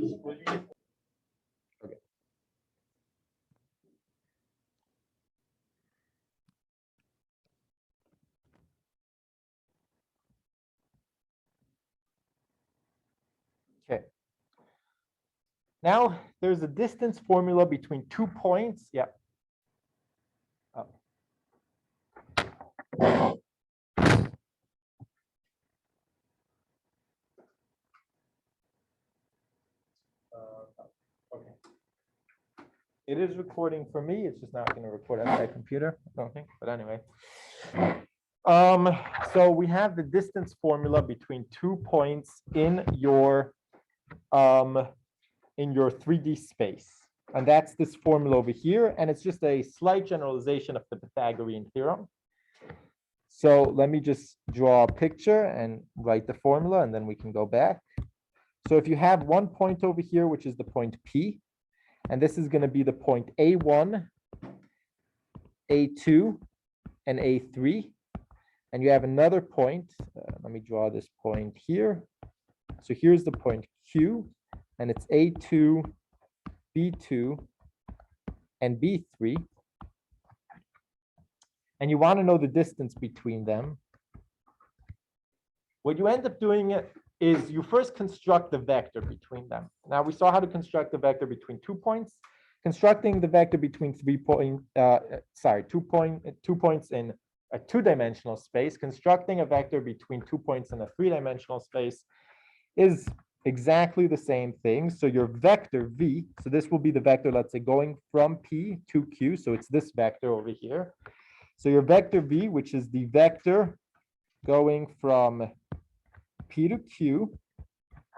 Okay. Okay. Now there's a distance formula between 2 points. Yeah. Oh. Okay. It is recording for me. It's just not going to record on my computer, I don't think. But anyway. So we have the distance formula between 2 points in your 3D space. And that's this formula over here. And it's just a slight generalization of the Pythagorean theorem. So let me just draw a picture and write the formula, and then we can go back. So if you have one point over here, which is the point P, and this is going to be the point A1, A2, and A3, and you have another point, let me draw this point here. So here's the point Q, and it's A2, B2, and B3. And you want to know the distance between them. What you end up doing is you first construct the vector between them. Now we saw how to construct the vector between 2 points. Constructing the vector between 2 points in a 2-dimensional space, constructing a vector between 2 points in a 3-dimensional space is exactly the same thing. So your vector V, so this will be the vector, let's say, going from P to Q. So it's this vector over here. So your vector V, which is the vector going from P to Q,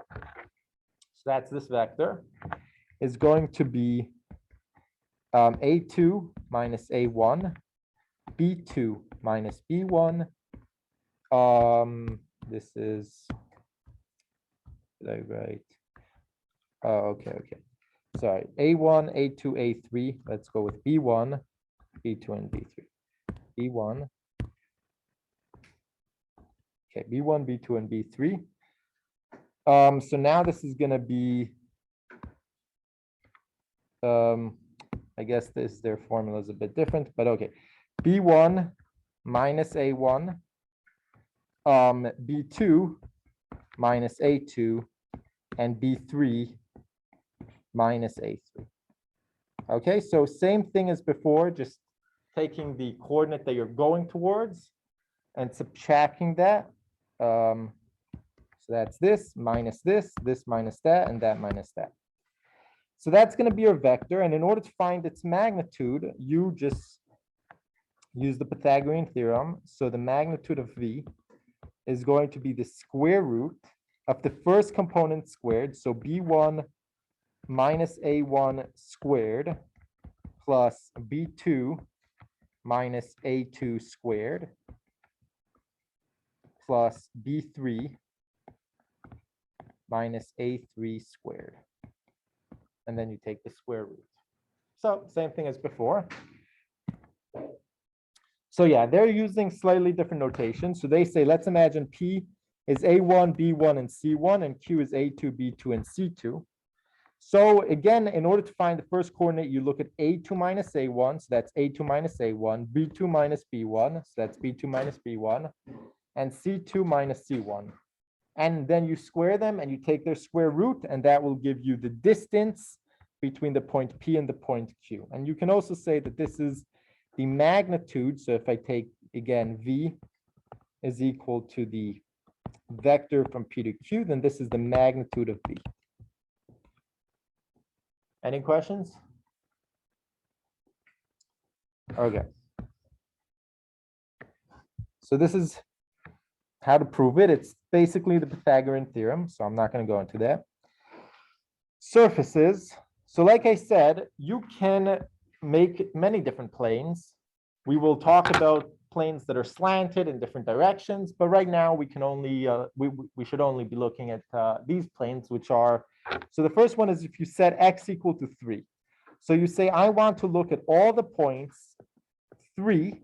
so that's this vector, is going to be A2 minus A1, B2 minus B1. This is, did I write? Oh, okay. Sorry, A1, A2, A3. Let's go with B1, B2, and B3. B1. Okay, B1, B2, and B3. So now this is going to be, I guess their formula is a bit different, but okay. B1 minus A1, B2 minus A2, and B3 minus A3. Okay, so same thing as before, just taking the coordinate that you're going towards and subtracting that. So that's this minus this minus that, and that minus that. So that's going to be your vector. And in order to find its magnitude, you just use the Pythagorean theorem. So the magnitude of V is going to be the square root of the first component squared. So B1 minus A1 squared plus B2 minus A2 squared plus B3 minus A3 squared. And then you take the square root. So same thing as before. So yeah, they're using slightly different notation. So they say, let's imagine P is A1, B1, and C1, and Q is A2, B2, and C2. So again, in order to find the first coordinate, you look at A2 minus A1, so that's A2 minus A1, B2 minus B1, so that's B2 minus B1, and C2 minus C1. And then you square them and you take their square root, and that will give you the distance between the point P and the point Q. And you can also say that this is the magnitude. So if I take, again, V is equal to the vector from P to Q, then this is the magnitude of V. Any questions? Okay. So this is how to prove it. It's basically the Pythagorean theorem, so I'm not going to go into that. Surfaces. So like I said, you can make many different planes. We will talk about planes that are slanted in different directions, but right now we can only we should only be looking at these planes, which are, so the first one is if you set x equal to 3. So you say, I want to look at all the points 3,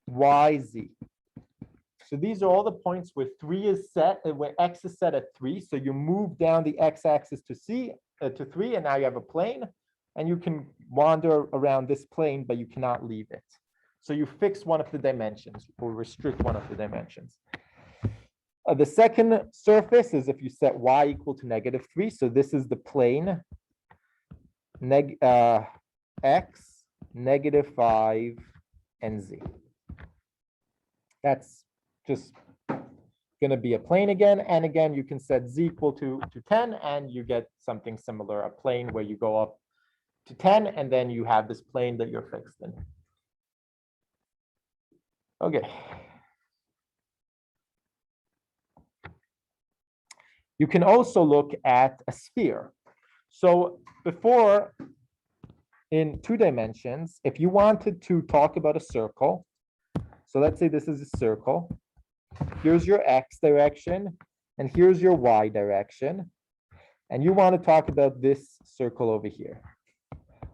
y, z. So these are all the points where 3 is set, where x is set at 3. So you move down the x-axis to 3, and now you have a plane, and you can wander around this plane, but you cannot leave it. So you fix one of the dimensions, or restrict one of the dimensions. The second surface is if you set y equal to -3. So this is the plane x, -5, and z. That's just going to be a plane again. And again, you can set z equal to 10, and you get something similar, a plane where you go up to 10, and then you have this plane that you're fixed in. Okay. You can also look at a sphere. So before, in 2 dimensions, if you wanted to talk about a circle, so let's say this is a circle. Here's your x direction, and here's your y direction. And you want to talk about this circle over here.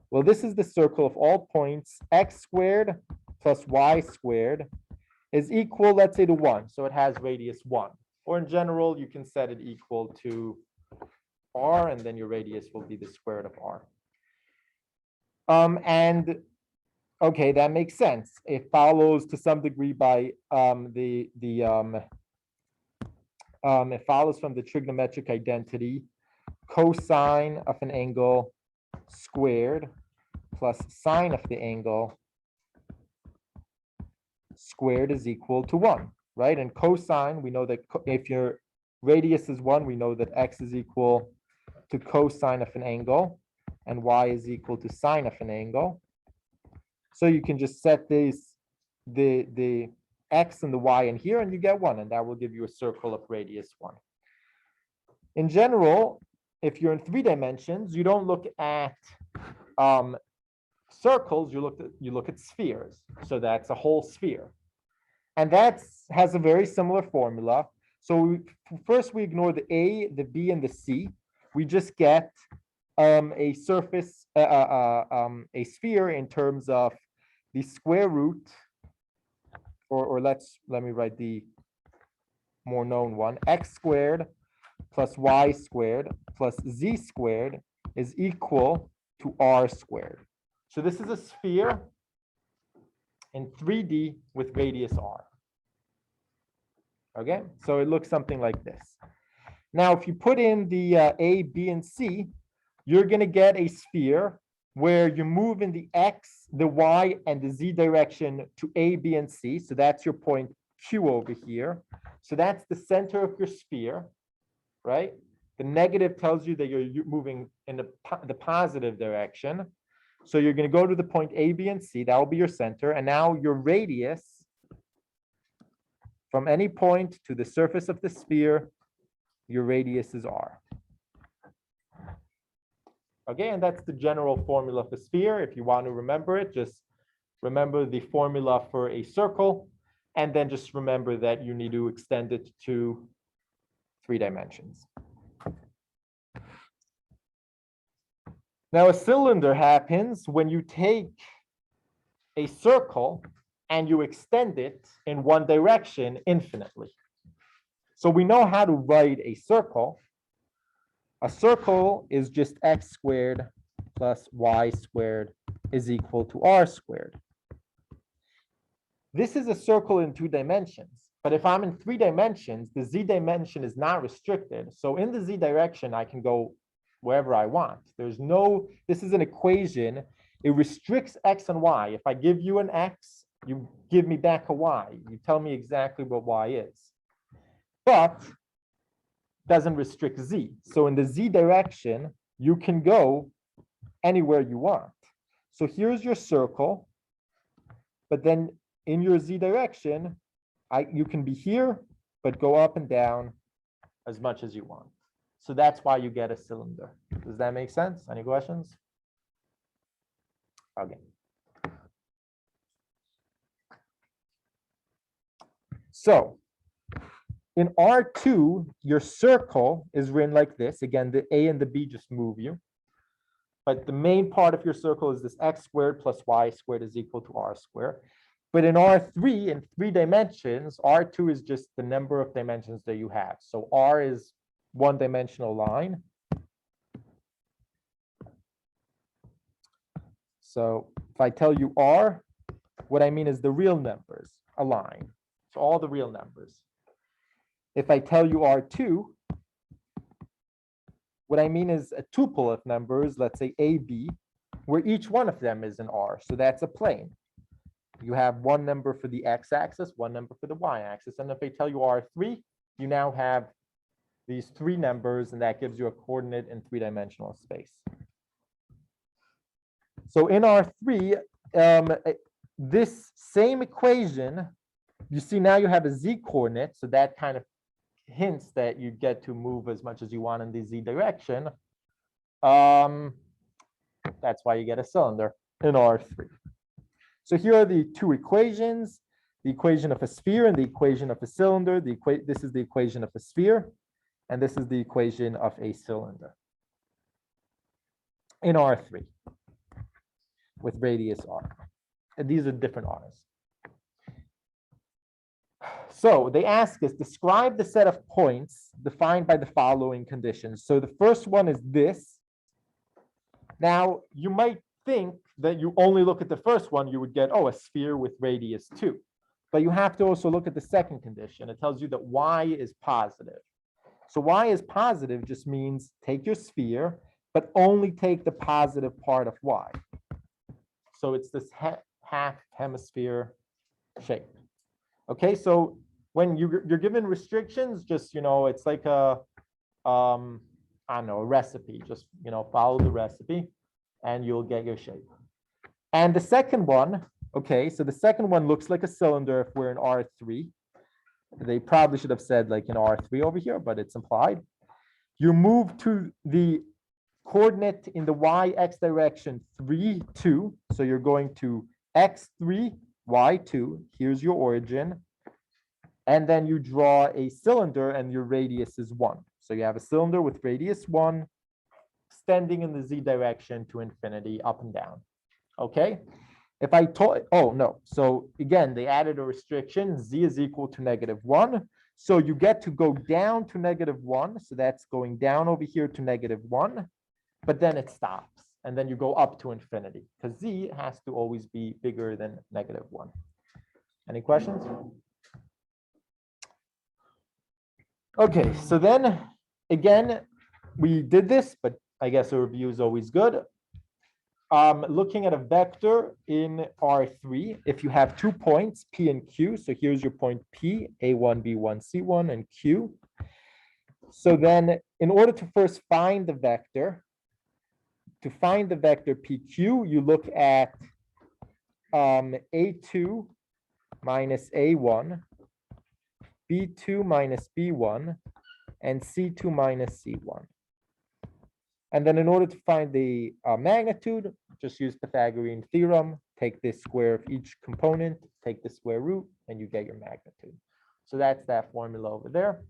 Well, this is the circle of all points. X squared plus y squared is equal, let's say, to 1. So it has radius 1. Or in general, you can set it equal to r, and then your radius will be the square root of r. And okay, that makes sense. It follows to some degree by it follows from the trigonometric identity. Cosine of an angle squared plus sine of the angle squared is equal to 1, right? And cosine, we know that if your radius is 1, we know that x is equal to cosine of an angle, and y is equal to sine of an angle. So you can just set these, the x and the y in here, and you get 1, and that will give you a circle of radius 1. In general, if you're in 3 dimensions, you don't look at circles, you look at spheres. So that's a whole sphere. And that has a very similar formula. So first we ignore the A, the B, and the C. We just get a surface, a sphere in terms of the square root, or let me write the more known one, x squared plus y squared plus z squared is equal to r squared. So this is a sphere in 3D with radius r. Okay, so it looks something like this. Now, if you put in the A, B, and C, you're going to get a sphere where you move in the x, the y, and the z direction to A, B, and C. So that's your point Q over here. So that's the center of your sphere, right? The negative tells you that you're moving in the positive direction. So you're going to go to the point A, B, and C. That will be your center. And now your radius from any point to the surface of the sphere, your radius is r. Okay, and that's the general formula of the sphere. If you want to remember it, just remember the formula for a circle, and then just remember that you need to extend it to 3 dimensions. Now, a cylinder happens when you take a circle and you extend it in one direction infinitely. So we know how to write a circle. A circle is just x squared plus y squared is equal to r squared. This is a circle in 2 dimensions, but if I'm in 3 dimensions, the z dimension is not restricted. So in the z direction, I can go wherever I want. This is an equation. It restricts x and y. If I give you an x, you give me back a y. You tell me exactly what y is. But doesn't restrict z. So in the z direction, you can go anywhere you want. So here's your circle, but then in your z direction, you can be here, but go up and down as much as you want. So that's why you get a cylinder. Does that make sense? Any questions? Okay. So in R2, your circle is written like this. Again, the A and the B just move you. But the main part of your circle is this x squared plus y squared is equal to r squared. But in R3, in 3 dimensions, R2 is just the number of dimensions that you have. So R is one-dimensional line. So if I tell you R, what I mean is the real numbers, a line. So all the real numbers. If I tell you R2, what I mean is a tuple of numbers, let's say AB, where each one of them is an R. So that's a plane. You have one number for the x-axis, one number for the y-axis. And if I tell you R3, you now have these 3 numbers, and that gives you a coordinate in 3-dimensional space. So in R3, this same equation, you see now you have a z-coordinate, so that kind of hints that you get to move as much as you want in the z direction. That's why you get a cylinder in R3. So here are the 2 equations, the equation of a sphere and the equation of a cylinder. This is the equation of a sphere, and this is the equation of a cylinder in R3 with radius r. And these are different r's. So they ask us, describe the set of points defined by the following conditions. So the first one is this. Now, you might think that you only look at the first one, you would get, oh, a sphere with radius 2. But you have to also look at the second condition. It tells you that y is positive. So y is positive just means take your sphere, but only take the positive part of y. So it's this half hemisphere shape. Okay, so when you're given restrictions, just, it's like a, I don't know, a recipe. Just, follow the recipe and you'll get your shape. And the second one, okay, so the second one looks like a cylinder if we're in R3. They probably should have said like in R3 over here, but it's implied. You move to the coordinate in the y-x direction 3, 2. So you're going to x3, y2. Here's your origin. And then you draw a cylinder and your radius is 1. So you have a cylinder with radius 1 extending in the z direction to infinity, up and down. Okay? If I told, oh no, so again, they added a restriction, z is equal to -1. So you get to go down to -1. So that's going down over here to -1, but then it stops. And then you go up to infinity because z has to always be bigger than -1. Any questions? Okay, so then again, we did this, but I guess a review is always good. Looking at a vector in R3, if you have 2 points, P and Q, so here's your point P, A1, B1, C1, and Q. So then in order to first find the vector, PQ, you look at A2 minus A1, B2 minus B1, and C2 minus C1. And then in order to find the magnitude, just use Pythagorean theorem, take the square of each component, take the square root, and you get your magnitude. So that's that formula over there.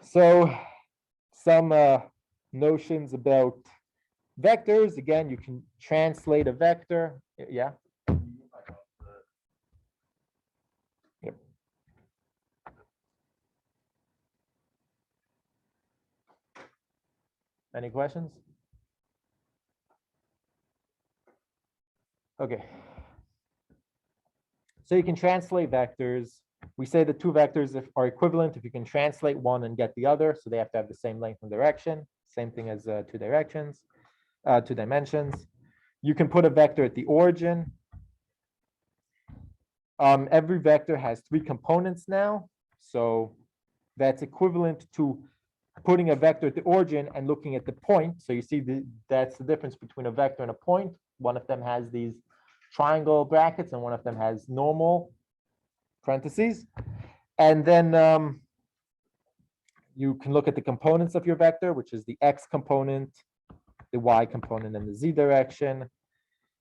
So some notions about vectors. Again, you can translate a vector. Yeah. Yep. Any questions? Okay. So you can translate vectors. We say the 2 vectors are equivalent if you can translate one and get the other. So they have to have the same length and direction. Same thing as 2 dimensions. You can put a vector at the origin. Every vector has 3 components now. So that's equivalent to putting a vector at the origin and looking at the point. So you see that's the difference between a vector and a point. One of them has these triangle brackets and one of them has normal parentheses. And then you can look at the components of your vector, which is the x component, the y component, and the z direction.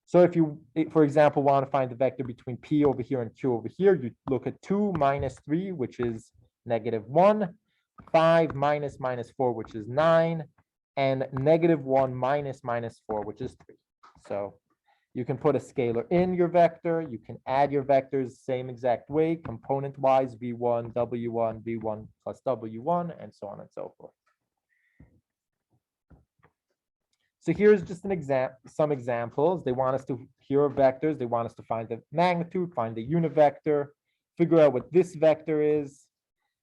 So if you, for example, want to find the vector between P over here and Q over here, you look at 2 minus 3, which is -1, 5 minus -4, which is 9, and -1 minus -4, which is 3. So You can put a scalar in your vector. You can add your vectors same exact way, component-wise, v1, w1, v1 plus w1, and so on and so forth. So here's just an example, some examples. They want us to, here are vectors. They want us to find the magnitude, find the unit vector, figure out what this vector is,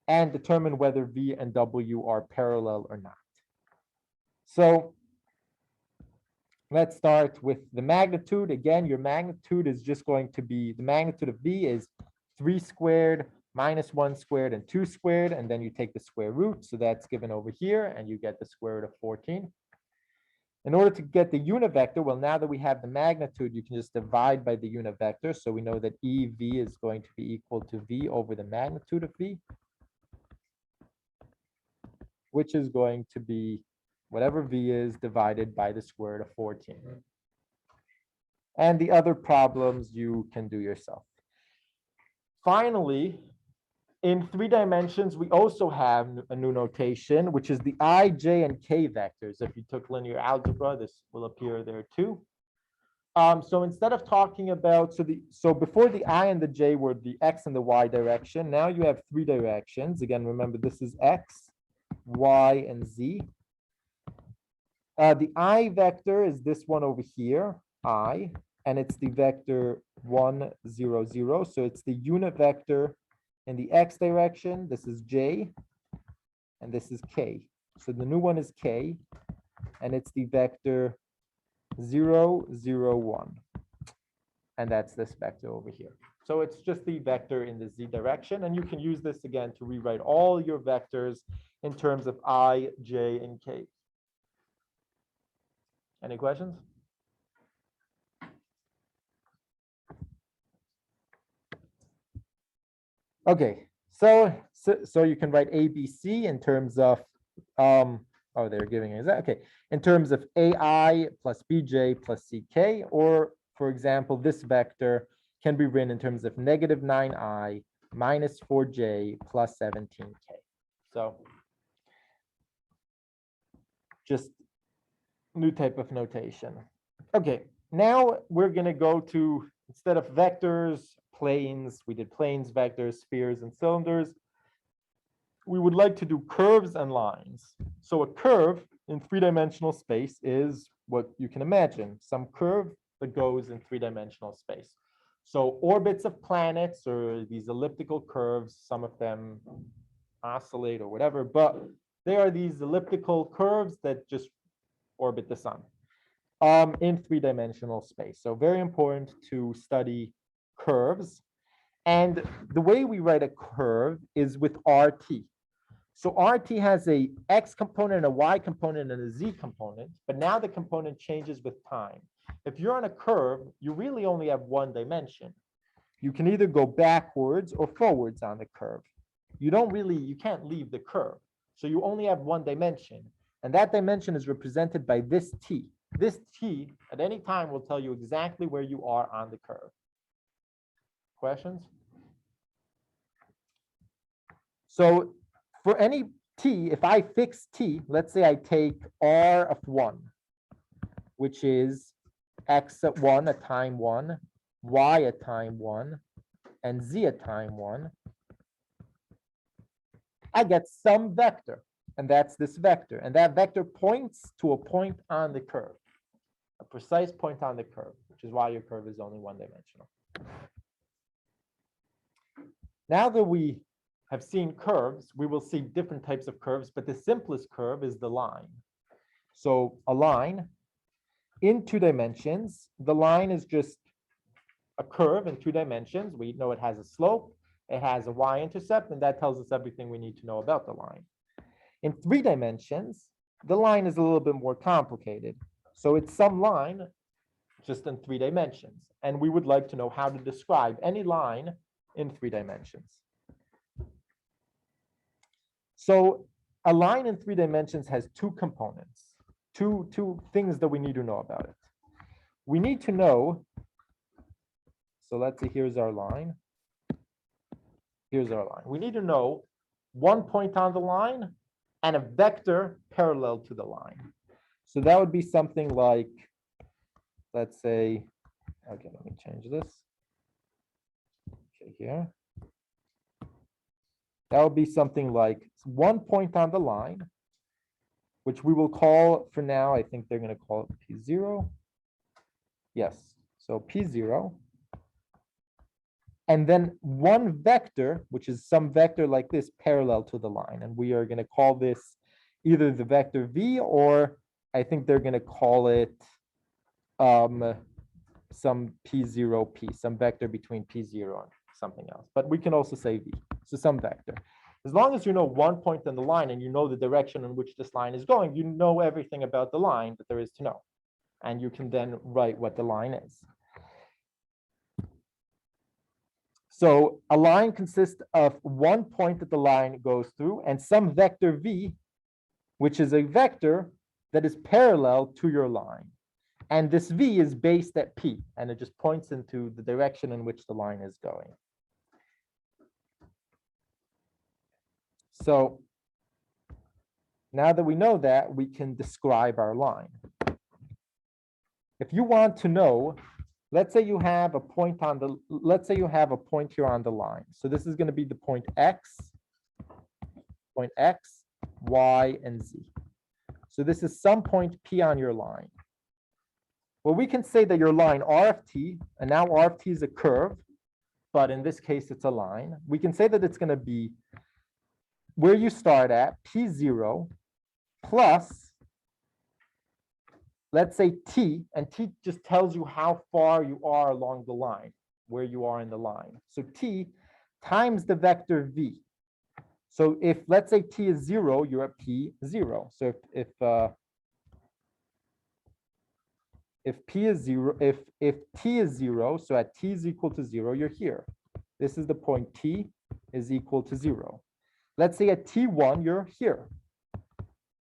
and determine whether v and w are parallel or not. So let's start with the magnitude. Again, your magnitude is just going to be, the magnitude of v is 3 squared minus 1 squared and 2 squared, and then you take the square root. So that's given over here, and you get the square root of 14. In order to get the unit vector, well, now that we have the magnitude, you can just divide by the unit vector. So we know that EV is going to be equal to V over the magnitude of V, which is going to be whatever V is divided by the square root of 14. And the other problems you can do yourself. Finally, in 3 dimensions, we also have a new notation, which is the I, J, and K vectors. If you took linear algebra, this will appear there too. So instead of talking about, so before the I and the J were the X and the Y direction, now you have 3 directions. Again, remember this is X, Y, and Z. The I vector is this one over here, I, and it's the vector 1, 0, 0. So it's the unit vector in the X direction. This is J, and this is K. So the new one is K, and it's the vector 0, 0, 1. And that's this vector over here. So it's just the vector in the Z direction, and you can use this again to rewrite all your vectors in terms of I, J, and K. Any questions? Okay, so you can write ABC in terms of, oh, they're giving it, okay, in terms of AI plus BJ plus CK, or for example, this vector can be written in terms of negative 9I minus 4J plus 17K. So just new type of notation. Okay, now we're going to go to, instead of vectors, planes, we did planes, vectors, spheres, and cylinders. We would like to do curves and lines. So a curve in 3-dimensional space is what you can imagine, some curve that goes in 3-dimensional space. So orbits of planets or these elliptical curves, some of them oscillate or whatever, but they are these elliptical curves that just orbit the sun in 3-dimensional space. So very important to study curves. And the way we write a curve is with RT. So RT has a X component, a Y component, and a Z component, but now the component changes with time. If you're on a curve, you really only have one dimension. You can either go backwards or forwards on the curve. You can't leave the curve. So you only have one dimension. And that dimension is represented by this T. This T at any time will tell you exactly where you are on the curve. Questions? So for any T, if I fix T, let's say I take R of 1, which is X at 1 at time 1, Y at time 1, and Z at time 1, I get some vector, and that's this vector. And that vector points to a point on the curve, a precise point on the curve, which is why your curve is only one-dimensional. Now that we have seen curves, we will see different types of curves, but the simplest curve is the line. So a line in 2 dimensions, the line is just a curve in 2 dimensions. We know it has a slope, it has a y-intercept, and that tells us everything we need to know about the line. In 3 dimensions, the line is a little bit more complicated. So it's some line just in 3 dimensions. And we would like to know how to describe any line in 3 dimensions. So a line in 3 dimensions has 2 components, two things that we need to know about it. We need to know, so let's see, here's our line. Here's our line. We need to know one point on the line and a vector parallel to the line. So that would be something like, let's say, Okay, let me change this. Okay, here. That would be something like 1 point on the line, which we will call for now, I think they're going to call it P0. Yes, so P0. And then one vector, which is some vector like this parallel to the line. And we are going to call this either the vector V, or I think they're going to call it some P0P, some vector between P0 and something else. But we can also say V, so some vector. As long as you know 1 point on the line and you know the direction in which this line is going, you know everything about the line that there is to know. And you can then write what the line is. So a line consists of 1 point that the line goes through and some vector V, which is a vector that is parallel to your line. And this V is based at P, and it just points into the direction in which the line is going. So now that we know that, we can describe our line. If you want to know, let's say you have a point on the, let's say you have a point here on the line. So this is going to be the point X, Y, and Z. So this is some point P on your line. Well, we can say that your line R of T, and now R of T is a curve, but in this case, it's a line. We can say that it's going to be where you start at, P0 plus, let's say T, and T just tells you how far you are along the line, where you are in the line. So T times the vector V. So if, let's say T is 0, you're at P0. So if P is 0, if T is 0, so at T is equal to 0, you're here. This is the point T is equal to 0. Let's say at T1, you're here.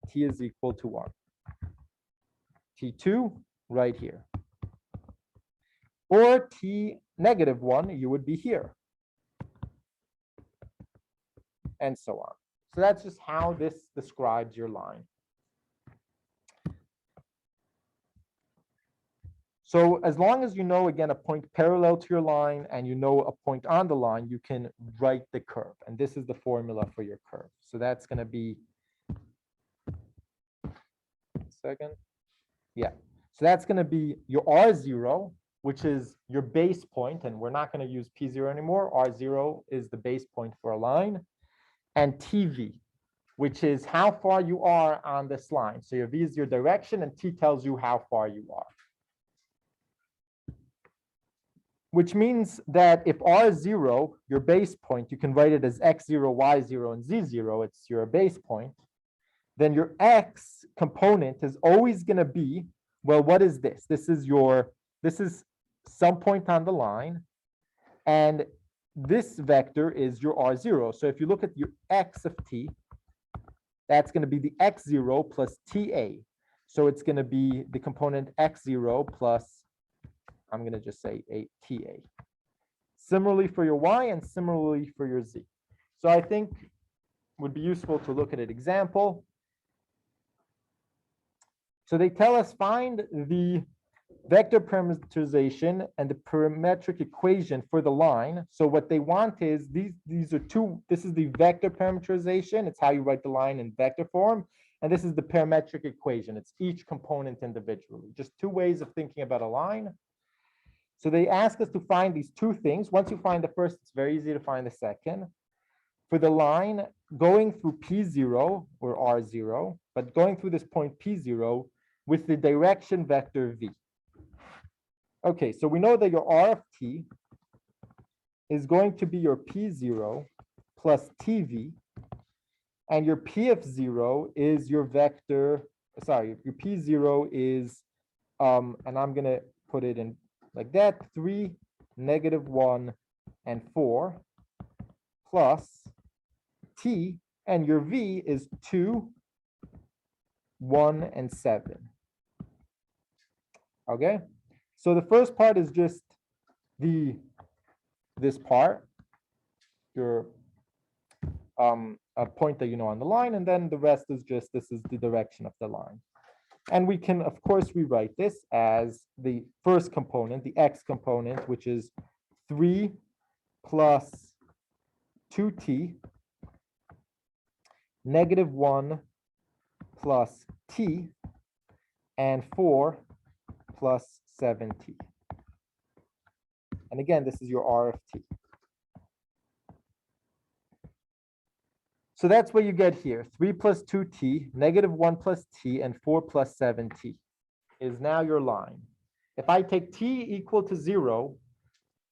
T is equal to 1. T2, right here. Or T negative 1, you would be here. And so on. So that's just how this describes your line. So as long as you know, again, a point parallel to your line and you know a point on the line, you can write the curve. And this is the formula for your curve. So that's going to be, second. Yeah. So that's going to be your R0, which is your base point. And we're not going to use P0 anymore. R0 is the base point for a line. And TV, which is how far you are on this line. So your V is your direction and T tells you how far you are. Which means that if R0, your base point, you can write it as X0, Y0, and Z0, it's your base point, then your X component is always going to be, well, what is this? This is some point on the line, and this vector is your R0. So if you look at your X of T, that's going to be the X0 plus TA. So it's going to be the component X0 plus, I'm going to just say a TA. Similarly for your Y and similarly for your Z. So I think it would be useful to look at an example. So they tell us find the vector parameterization and the parametric equation for the line. So what they want is these are two, this is the vector parameterization. It's how you write the line in vector form. And this is the parametric equation. It's each component individually. Just two ways of thinking about a line. So they ask us to find these two things. Once you find the first, it's very easy to find the second. For the line going through P0 or R0, but going through this point P0 with the direction vector V. Okay, so we know that your R of T is going to be your P0 plus TV, and your P of 0 is your vector, sorry, your P0 is, and I'm going to put it in like that, 3, -1, and 4, plus T, and your V is 2, 1, and 7. Okay, so the first part is just this part, your a point that you know on the line, and then the rest is just, this is the direction of the line. And we can, of course, rewrite this as the first component, the x component, which is 3 plus 2t, negative 1 plus t, and 4 plus 7t. And again, this is your r of t. So that's what you get here. 3 plus 2t, negative 1 plus t, and 4 plus 7t is now your line. If I take t equal to 0,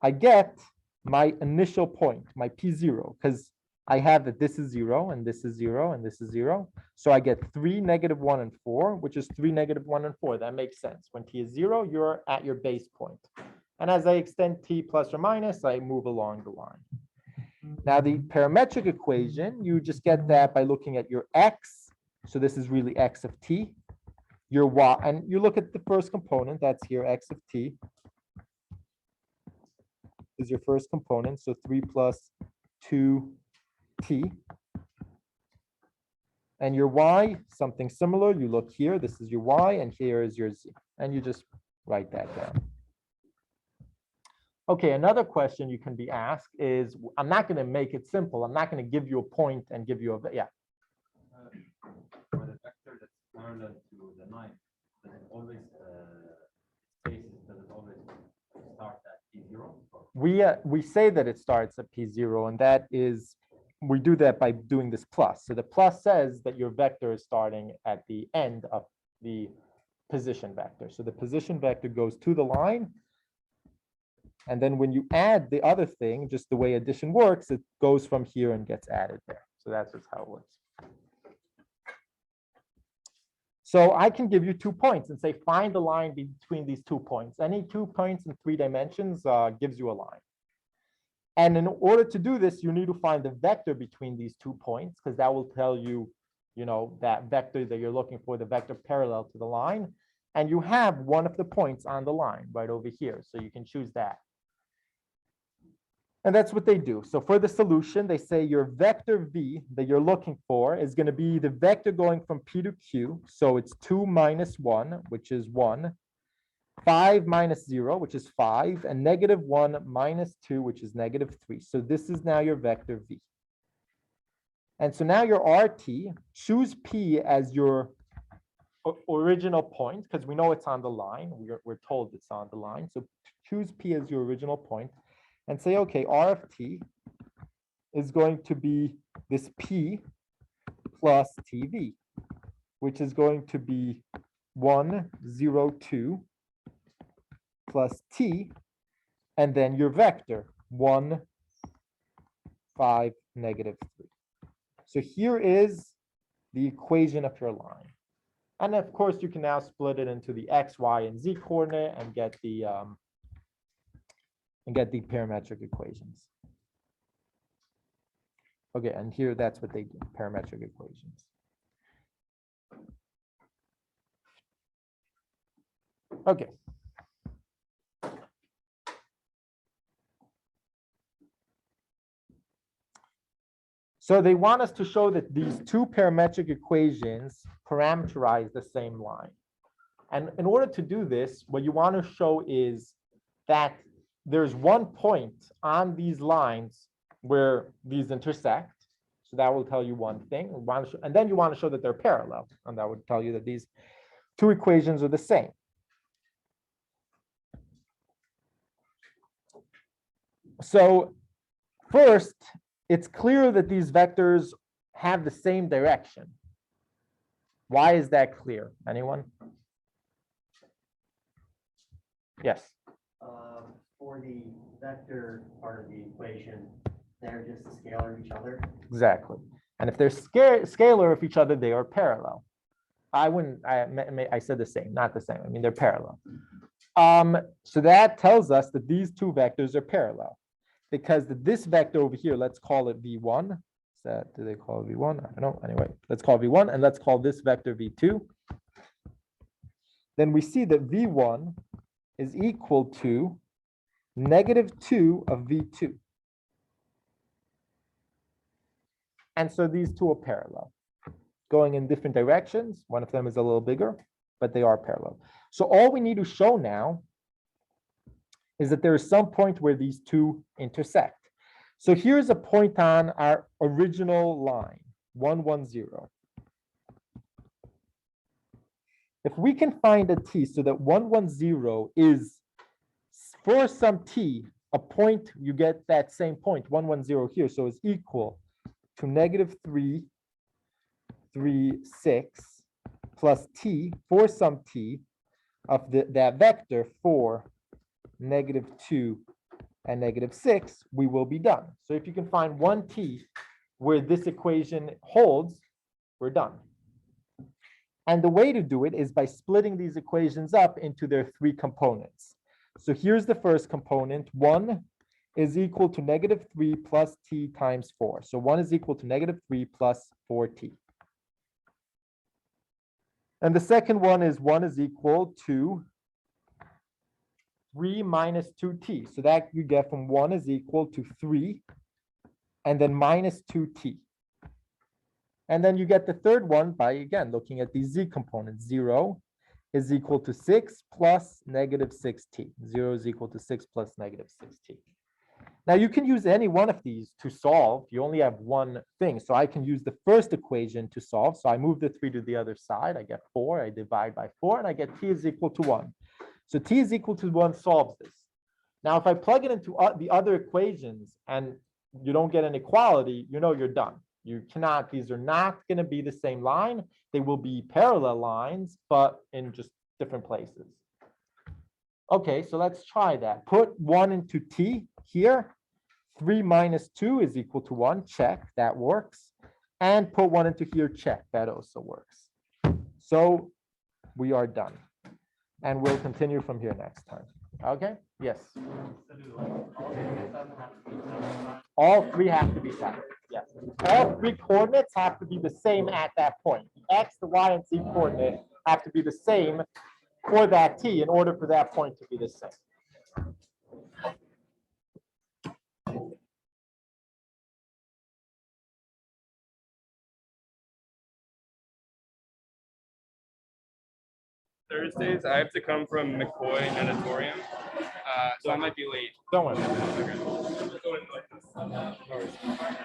I get my initial point, my p0, because I have that this is 0, and this is 0, and this is 0. So I get 3, negative 1, and 4, which is 3, negative 1, and 4. That makes sense. When t is 0, you're at your base point. And as I extend t plus or minus, I move along the line. Now, the parametric equation, you just get that by looking at your x. So this is really x of t. Your y, and you look at the first component, that's here, x of t is your first component. So 3 plus 2t. And your y, something similar. You look here, this is your y, and here is your z. And you just write that down. Okay, another question you can be asked is, I'm not going to make it simple. I'm not going to give you a point and give you a, yeah. For the vector that's parallel to the line, does it always start at p0? We say that it starts at p0, and that is, we do that by doing this plus. So the plus says that your vector is starting at the end of the position vector. So the position vector goes to the line. And then when you add the other thing, just the way addition works, it goes from here and gets added there. So that's just how it works. So I can give you 2 points and say, find the line between these 2 points. Any 2 points in 3 dimensions gives you a line. And in order to do this, you need to find the vector between these 2 points, because that will tell you, that vector that you're looking for, the vector parallel to the line. And you have one of the points on the line right over here. So you can choose that. And that's what they do. So for the solution, they say your vector v that you're looking for is going to be the vector going from p to q. So it's 2 minus 1, which is 1, 5 minus 0, which is 5, and negative 1 minus 2, which is negative 3. So this is now your vector v. And so now your RT, choose p as your original point, because we know it's on the line. We're told it's on the line. So choose p as your original point. And say, okay, R of t is going to be this p plus tv, which is going to be 1, 0, 2 plus t, and then your vector, 1, 5, negative 3. So here is the equation of your line. And of course, you can now split it into the x, y, and z coordinate and get the parametric equations. Okay, and here that's what they do, parametric equations. Okay. So they want us to show that these 2 parametric equations parameterize the same line. And in order to do this, what you want to show is that there's one point on these lines where these intersect. So that will tell you one thing. And then you want to show that they're parallel. And that would tell you that these 2 equations are the same. So first, it's clear that these vectors have the same direction. Why is that clear? Anyone? Yes. For the vector part of the equation, they're just a scalar of each other. Exactly. And if they're scalar of each other, they are parallel. I said the same, not the same. I mean, they're parallel. So that tells us that these 2 vectors are parallel, because this vector over here, let's call it v1. Do they call it v1? I don't know. Anyway, let's call it v1, and let's call this vector v2. Then we see that v1 is equal to negative 2 of v2. And so these 2 are parallel, going in different directions. One of them is a little bigger, but they are parallel. So all we need to show now is that there is some point where these two intersect. So here's a point on our original line, 1, 1, 0. If we can find a t so that 1, 1, 0 is, for some t, a point, you get that same point, 1, 1, 0 here, so it's equal to -3, 3, 6, plus t, for some t, of that vector for -2 and -6, we will be done. So if you can find one t where this equation holds, we're done. And the way to do it is by splitting these equations up into their three components. So here's the first component. 1 is equal to -3 plus t times 4. So 1 is equal to -3 plus 4t. And the second one is 1 is equal to 3 minus 2t. So that you get from 1 is equal to 3 and then minus 2t. And then you get the third one by, again, looking at these z components. 0 is equal to 6 plus -6t. 0 is equal to 6 plus -6t. Now you can use any one of these to solve. You only have one thing. So I can use the first equation to solve. So I move the 3 to the other side. I get 4. I divide by 4 and I get t is equal to 1. So t is equal to 1 solves this. Now, if I plug it into the other equations and you don't get an equality, you know you're done. You cannot, these are not going to be the same line. They will be parallel lines, but in just different places. Okay, so let's try that. Put 1 into t here. 3 minus 2 is equal to 1. Check, that works. And put 1 into here, check, that also works. So we are done. And we'll continue from here next time. Okay, yes. All three have to be satisfied. Yes. All three coordinates have to be the same at that point. The x, the y, and z coordinate have to be the same for that t in order for that point to be the same. Thursdays, I have to come from McCoy Natatorium, so I might be late. Don't worry. Okay.